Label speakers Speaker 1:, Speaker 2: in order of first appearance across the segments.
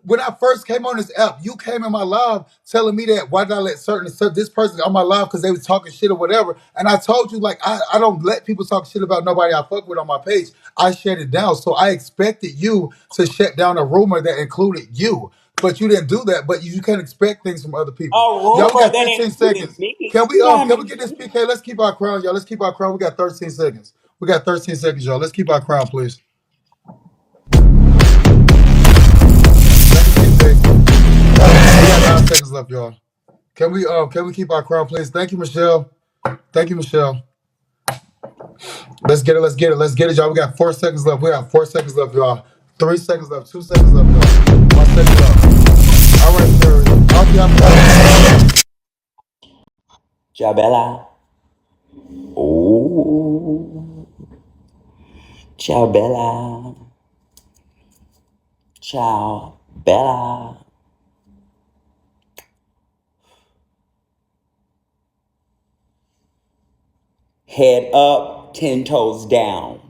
Speaker 1: When I first came on this app, you came in my live telling me that why did I let this person on my live because they was talking shit or whatever. And I told you like I don't let people talk shit about nobody I fuck with on my page. I shut it down. So I expected you to shut down a rumor that included you. But you didn't do that. But you can't expect things from other people.
Speaker 2: A
Speaker 1: Y'all, we
Speaker 2: rumor
Speaker 1: got
Speaker 2: that
Speaker 1: 15
Speaker 2: included
Speaker 1: seconds.
Speaker 2: me.
Speaker 1: Can we
Speaker 2: You know how
Speaker 1: can we
Speaker 2: many
Speaker 1: get this PK? Let's keep our crown, y'all. Let's keep our crown. We got 13 seconds. We got 13 seconds, y'all. Let's keep our crown, please. Thank you, PK. We got 9 seconds left, y'all. Can we keep our crown, please? Thank you, Michelle. Thank you, Michelle. Let's get it. Let's get it. Let's get it, y'all. We got 4 seconds left. We got 4 seconds left, y'all. 3 seconds left. 2 seconds left, y'all. 1 second left. All right, Terry. I hope y'all.
Speaker 2: Ciao Bella. Oh, ciao Bella. Ciao Bella. Head up, 10 toes down.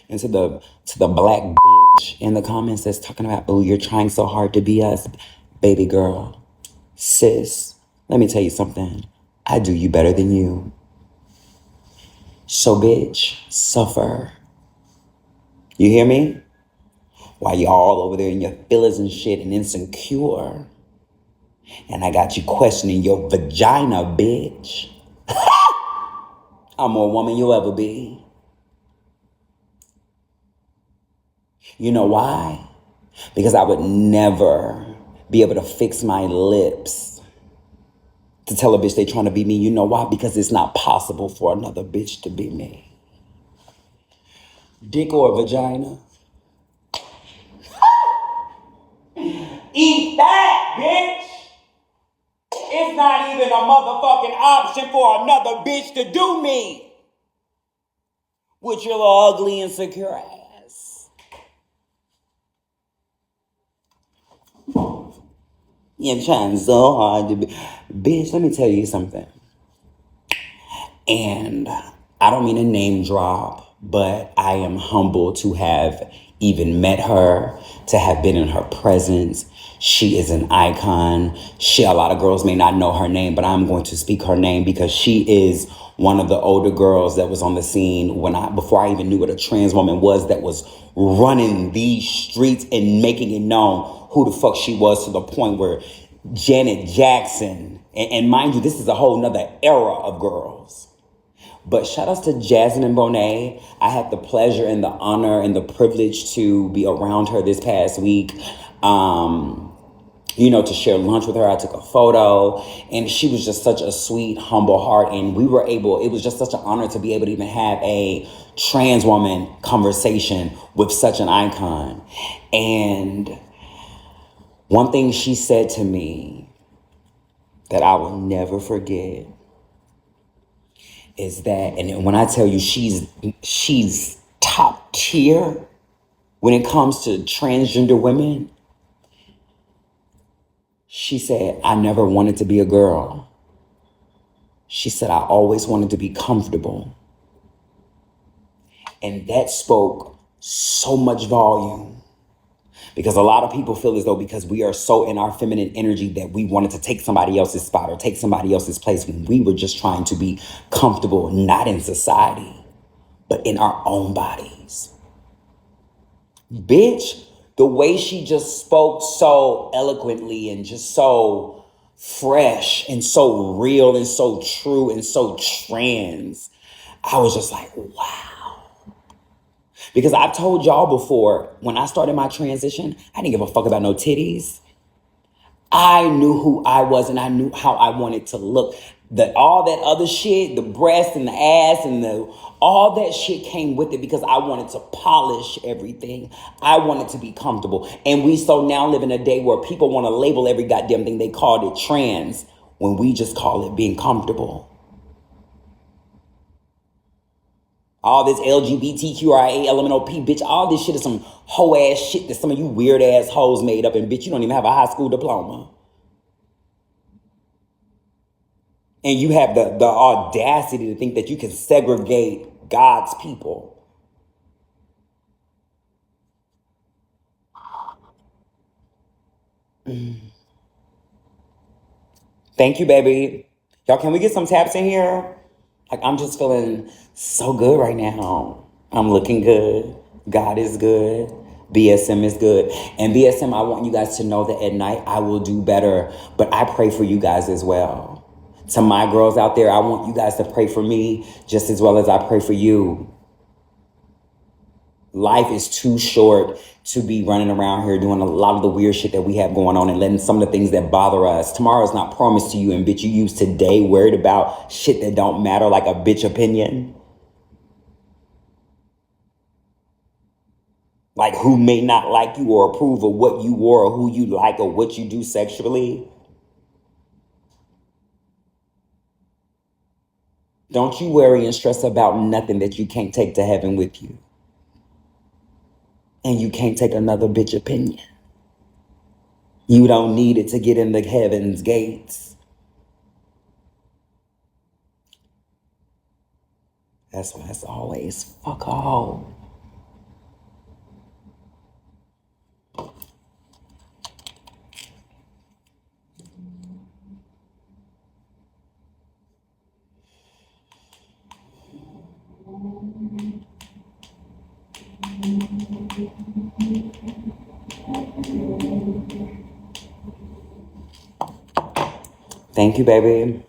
Speaker 2: And to the black bitch in the comments that's talking about, oh, you're trying so hard to be us, baby girl, sis. Let me tell you something. I do you better than you. So bitch, suffer. You hear me? While y'all all over there in your feelings and shit and insecure. And I got you questioning your vagina, bitch. I'm more woman you'll ever be. You know why? Because I would never be able to fix my lips to tell a bitch they trying to be me. You know why? Because it's not possible for another bitch to be me. Dick or vagina? Eat that, bitch! It's not even a motherfucking option for another bitch to do me with your ugly, insecure ass. You're trying so hard to be. Bitch, let me tell you something. And I don't mean to name drop, but I am humbled to have even met her, to have been in her presence. She is an icon. A lot of girls may not know her name, but I'm going to speak her name because she is one of the older girls that was on the scene before I even knew what a trans woman was, that was running these streets and making it known who the fuck she was, to the point where Janet Jackson, and mind you, this is a whole nother era of girls. But shout outs to Jasmine Bonet. I had the pleasure and the honor and the privilege to be around her this past week. To share lunch with her. I took a photo, and she was just such a sweet, humble heart. And it was just such an honor to be able to even have a trans woman conversation with such an icon. And one thing she said to me that I will never forget is that, and when I tell you she's top tier when it comes to transgender women, she said, I never wanted to be a girl. She said, I always wanted to be comfortable. And that spoke so much volume, because a lot of people feel as though because we are so in our feminine energy that we wanted to take somebody else's spot or take somebody else's place, when we were just trying to be comfortable, not in society, but in our own bodies. Bitch, the way she just spoke so eloquently and just so fresh and so real and so true and so trans, I was just like, wow. Because I've told y'all before, when I started my transition, I didn't give a fuck about no titties. I knew who I was and I knew how I wanted to look. All that other shit, the breast and the ass and the all that shit came with it because I wanted to polish everything. I wanted to be comfortable. And we so now live in a day where people want to label every goddamn thing. They called it trans when we just call it being comfortable. All this LGBTQIA, LMNOP, bitch, all this shit is some hoe ass shit that some of you weird ass hoes made up, and bitch, you don't even have a high school diploma. And you have the audacity to think that you can segregate God's people. Thank you, baby. Y'all, can we get some taps in here? Like, I'm just feeling so good right now. I'm looking good. God is good. BSM is good. And BSM, I want you guys to know that at night I will do better, but I pray for you guys as well. To my girls out there, I want you guys to pray for me just as well as I pray for you. Life is too short to be running around here doing a lot of the weird shit that we have going on and letting some of the things that bother us. Tomorrow is not promised to you, and bitch, you use today worried about shit that don't matter, like a bitch opinion. Like who may not like you or approve of what you wore or who you like or what you do sexually. Don't you worry and stress about nothing that you can't take to heaven with you. And you can't take another bitch opinion. You don't need it to get in the heaven's gates. That's why it's always fuck all. Thank you, baby.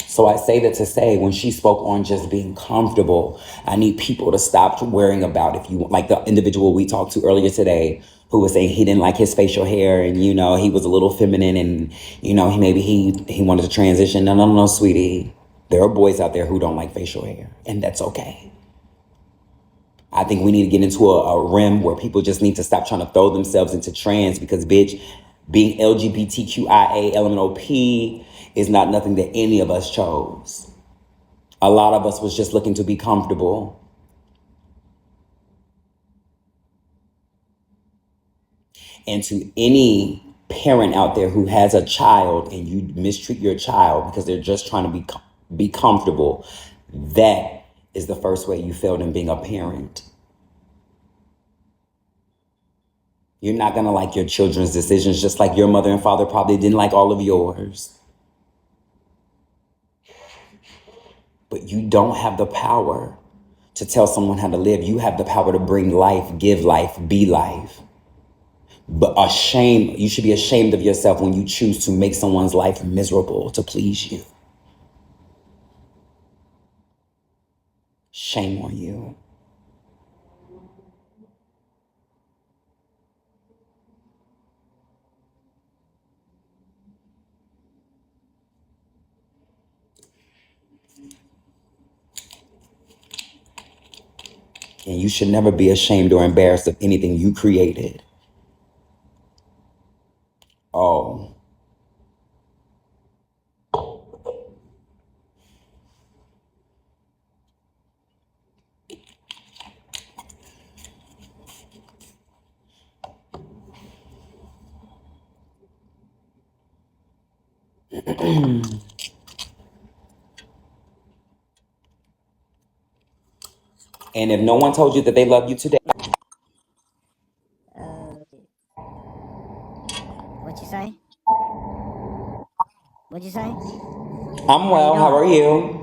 Speaker 2: So I say that to say, when she spoke on just being comfortable, I need people to stop worrying about if you, like the individual we talked to earlier today, who was saying he didn't like his facial hair and, you know, he was a little feminine and, you know, he wanted to transition. No, no, no, sweetie. There are boys out there who don't like facial hair, and that's okay. I think we need to get into a rim where people just need to stop trying to throw themselves into trans because, bitch, being LGBTQIA, LMNOP is not nothing that any of us chose. A lot of us was just looking to be comfortable. And to any parent out there who has a child and you mistreat your child because they're just trying to be comfortable, that is the first way you failed in being a parent. You're not going to like your children's decisions, just like your mother and father probably didn't like all of yours. But you don't have the power to tell someone how to live. You have the power to bring life, give life, be life. But you should be ashamed of yourself when you choose to make someone's life miserable to please you. Shame on you. And you should never be ashamed or embarrassed of anything you created. Oh. And if no one told you that they love you today,
Speaker 3: What you say? What'd you say?
Speaker 2: I'm
Speaker 3: How you
Speaker 2: well. How
Speaker 3: doing?
Speaker 2: are you?